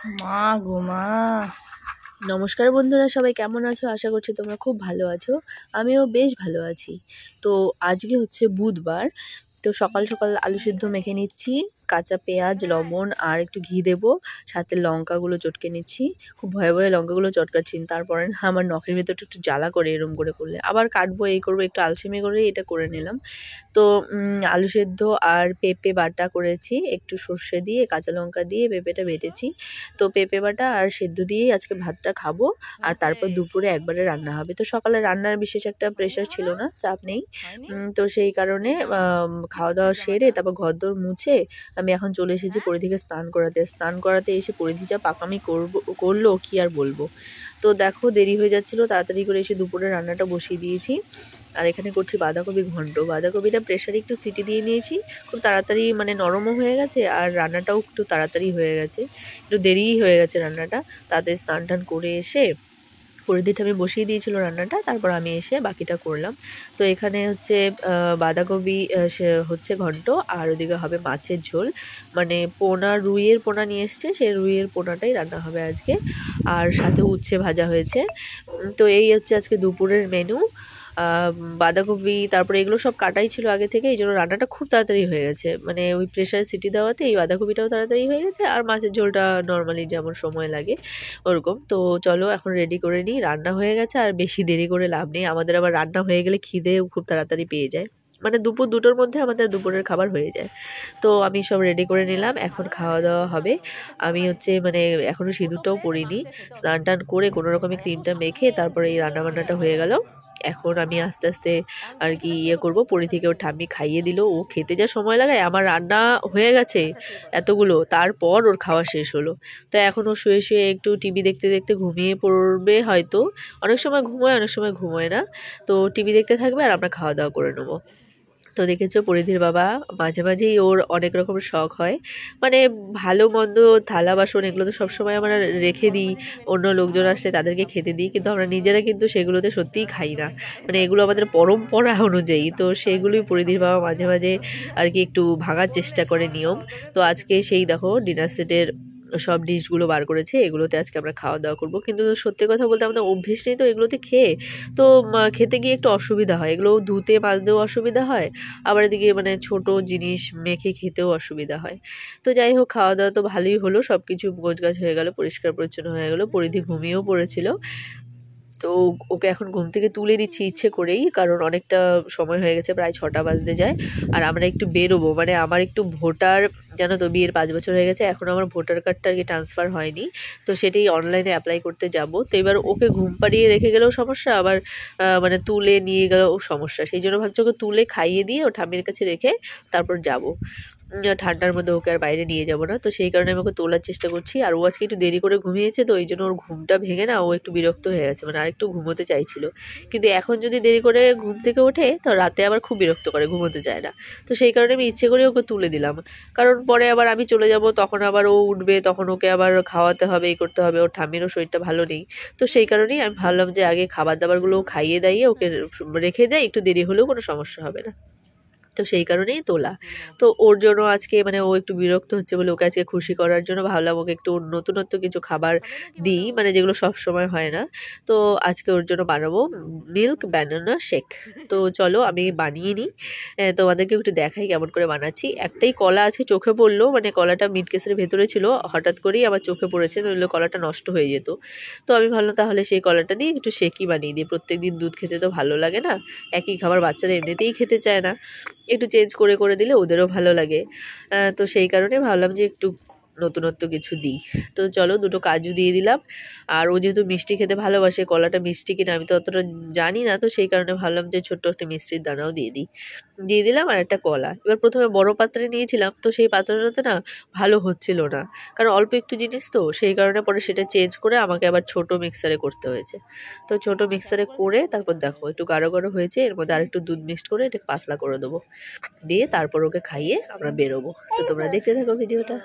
মা গো মা। নমস্কার বন্ধুরা, সবাই কেমন আছো? আশা করছি তোমরা খুব ভালো আছো। আমিও বেশ ভালো আছি। তো আজকে হচ্ছে বুধবার। তো সকাল সকাল আলু সিদ্ধ মেখে নিচ্ছি, কাঁচা পেঁয়াজ, লবণ আর একটু ঘি দেবো, সাথে লঙ্কাগুলো চটকে নিচ্ছি। খুব ভয়ে ভয়ে লঙ্কাগুলো চটকাচ্ছি, তারপরে না আমার নখের ভেতরটা একটু জ্বালা করে এরম করে করলে, আবার কাটবো এই করবো, একটু আলসেমি করে এটা করে নিলাম। তো আলু সেদ্ধ আর পেঁপে বাটা করেছি, একটু সর্ষে দিয়ে কাঁচা লঙ্কা দিয়ে পেঁপেটা বেটেছি। তো পেঁপে বাটা আর সেদ্ধ দিয়েই আজকে ভাতটা খাবো, আর তারপর দুপুরে একবারে রান্না হবে। তো সকালে রান্নার বিশেষ একটা প্রেশার ছিল না, চাপ নেই। তো সেই কারণে খাওয়া দাওয়া সেরে তারপর ঘরদোর মুছে আমি এখন চলে এসেছি পরিধিকে স্নান করাতে এসে পরিধি যা পাকামি করলো কি আর বলবো। তো দেখো দেরি হয়ে যাচ্ছিলো, তাড়াতাড়ি করে এসে দুপুরে রান্নাটা বসিয়ে দিয়েছি। আর এখানে করছি বাঁধাকপি ঘন্ট। বাঁধাকপিটা প্রেশারে একটু সিটি দিয়ে নিয়েছি, খুব তাড়াতাড়ি মানে নরমও হয়ে গেছে আর রান্নাটাও একটু তাড়াতাড়ি হয়ে গেছে, একটু দেরিই হয়ে গেছে রান্নাটা। তাড়াতাড়ি স্নান টান করে এসে পরিধিটা আমি বসিয়ে দিয়েছিল রান্নাটা, তারপর আমি এসে বাকিটা করলাম। তো এখানে হচ্ছে বাঁধাকপি হচ্ছে ঘন্ট, আর ওদিকে হবে মাছের ঝোল, মানে রুইয়ের পোনা নিয়ে এসছে, সেই রুইয়ের পোনাটাই রান্না হবে আজকে। আর সাথে উচ্ছে ভাজা হয়েছে। তো এই হচ্ছে আজকে দুপুরের মেনু। বাঁধাকপি তারপরে এগুলো সব কাটাই ছিল আগে থেকে, এই জন্য রান্নাটা খুব তাড়াতাড়ি হয়ে গেছে, মানে ওই প্রেশারে সিটি দেওয়াতে এই বাঁধাকপিটাও তাড়াতাড়ি হয়ে গেছে, আর মাছের ঝোলটা নর্মালি যেমন সময় লাগে ওরকম। তো চলো এখন রেডি করে নিই, রান্না হয়ে গেছে আর বেশি দেরি করে লাভ নেই, আমাদের আবার রান্না হয়ে গেলে খিদে খুব তাড়াতাড়ি পেয়ে যায়, মানে দুপুর 2টোর মধ্যে আমাদের দুপুরের খাবার হয়ে যায়। তো আমি সব রেডি করে নিলাম, এখন খাওয়া দাওয়া হবে। আমি হচ্ছে মানে এখনও সিঁদুরটাও পরিনি, স্নান টান করে কোনো রকমের ক্রিমটা মেখে তারপরে এই রান্নাবান্নাটা হয়ে গেল। এখন আমি আস্তে আস্তে আর কি করব, পরি থেকে ওর ঠাম্মি খাইয়ে দিল, ও খেতে যা সময় লাগায়, আমার রান্না হয়ে গেছে এতগুলো, তারপর ওর খাওয়া শেষ হলো। তো এখন ও শুয়ে শুয়ে একটু টিভি দেখতে দেখতে ঘুমিয়ে পড়বে হয়তো, অনেক সময় ঘুমোয় অনেক সময় ঘুমোয় না। তো টিভি দেখতে থাকবে আর আমরা খাওয়া দাওয়া করে নেবো। তো দেখেছো পরিধির বাবা মাঝে মাঝেই ওর অনেক রকমের শখ হয়, মানে ভালো মন্দ থালা বাসন এগুলো তো সবসময় আমরা রেখে দিই, অন্য লোকজন আসলে তাদেরকে খেতে দিই, কিন্তু আমরা নিজেরা কিন্তু সেগুলোতে সত্যিই খাই না, মানে এগুলো আমাদের পরম্পরা অনুযায়ী। তো সেগুলোই পরিধির বাবা মাঝে মাঝে আর কি একটু ভাঙার চেষ্টা করে নিয়ম। তো আজকে সেই দেখো ডিনার সেটের সব ডিশগুলো বার করেছে, এগুলোতে আজকে আমরা খাওয়া দাওয়া করবো। কিন্তু সত্যি কথা বলতে আমাদের অভ্যেস নেই তো এগুলোতে খেয়ে, তো খেতে গিয়ে একটু অসুবিধা হয়, এগুলো ধুতে মাজতেও অসুবিধা হয়, আবার এদিকে মানে ছোট জিনিস মেখে খেতেও অসুবিধা হয়। তো যাই হোক, খাওয়া দাওয়া তো ভালোই হলো, সব কিছু গোছগাছ হয়ে গেল, পরিষ্কার পরিচ্ছন্ন হয়ে গেল, পরিধি ঘুমিয়েও পড়েছিল। তো ওকে এখন ঘুম থেকে তুলে দিচ্ছি ইচ্ছে করেই, কারণ অনেকটা সময় হয়ে গেছে, প্রায় 6টা বাজতে যায়। আর আমরা একটু বেরোবো, মানে আমার একটু ভোটার, জানো তো বিয়ের 5 বছর হয়ে গেছে, এখন আমার ভোটার কার্ডটা আর কি ট্রান্সফার হয়নি, তো সেটাই অনলাইনে অ্যাপ্লাই করতে যাব। তো এবার ওকে ঘুম পাড়িয়ে রেখে গেলেও সমস্যা, আবার মানে তুলে নিয়ে গেলেও সমস্যা, সেই জন্য ভাবছি ওকে তুলে খাইয়ে দিয়ে ও ঠাম্মির কাছে রেখে তারপর যাব। ঠান্ডার মধ্যে ওকে আর বাইরে নিয়ে যাব না, তো সেই কারণে আমি ওকে তোলার চেষ্টা করছি। আর ও আজকে একটু দেরি করে ঘুমিয়েছে, তো এই জন্য ওর ঘুমটা ভেঙে না ও একটু বিরক্ত হয়ে গেছে, মানে আরেকটু ঘুমোতে চাইছিল। কিন্তু এখন যদি দেরি করে ঘুম থেকে ওঠে তো রাতে আবার খুব বিরক্ত করে, ঘুমোতে চায় না। তো সেই কারণে আমি ইচ্ছে করে ওকে তুলে দিলাম, কারণ পরে আবার আমি চলে যাব, তখন আবার ও উঠবে, তখন ওকে আবার খাওয়াতে হবে, এই করতে হবে, ওর ঠাম্মিরও শরীরটা ভালো নেই। তো সেই কারণেই আমি ভাবলাম যে আগে খাবার দাবারগুলো খাইয়ে দাইয়ে ওকে রেখে যাই, একটু দেরি হলেও কোনো সমস্যা হবে না। তো সেই কারণেই তোলা। তো ওর জন্য আজকে মানে ও একটু বিরক্ত হচ্ছে বলে ওকে আজকে খুশি করার জন্য ভাবলাম ওকে একটু নতুনত্ব কিছু খাবার দিই, মানে যেগুলো সব সময় হয় না। তো আজকে ওর জন্য বানাবো মিল্ক ব্যানানা শেক। তো চলো আমি বানিয়ে নিই, তোমাদেরকে একটু দেখাই কেমন করে বানাচ্ছি। একটাই কলা আছে, চোখে পড়লো, মানে কলাটা মিট কেসের ভেতরে ছিল, হঠাৎ করেই আমার চোখে পড়েছে, নইলে কলাটা নষ্ট হয়ে যেত। তো আমি ভাবলাম তাহলে সেই কলাটা দিয়ে একটু শেকই বানিয়ে দিই, প্রত্যেকদিন দুধ খেতে তো ভালো লাগে না, একই খাবার বাচ্চারা এমনিতেই খেতে চায় না, একটু চেঞ্জ করে করে দিলে ওদেরও ভালো লাগে। তো সেই কারণে ভাবলাম যে একটু নতুনত্ব কিছু দিই। তো চলো 2টো কাজু দিয়ে দিলাম, আর ও যেহেতু মিষ্টি খেতে ভালোবাসে, কলাটা মিষ্টি কিনা আমি তো অতটা জানি না, তো সেই কারণে ভাবলাম যে ছোট্ট একটা মিষ্টির দানাও দিয়ে দিলাম, আর একটা কলা। এবার প্রথমে বড় পাত্রে নিয়েছিলাম, তো সেই পাত্রটাতে না ভালো হচ্ছিল না, কারণ অল্প একটু জিনিস তো, সেই কারণে পরে সেটা চেঞ্জ করে আমাকে আবার ছোট মিক্সারে করতে হয়েছে। তো ছোট মিক্সারে করে তারপর দেখো একটু গাঢ় গাঢ় হয়েছে, এর মধ্যে আরেকটু দুধ মিক্সড করে এটা পাতলা করে দেবো, দিয়ে তারপর ওকে খাইয়ে আমরা বেরোবো। তো তোমরা দেখতে থাকো ভিডিওটা।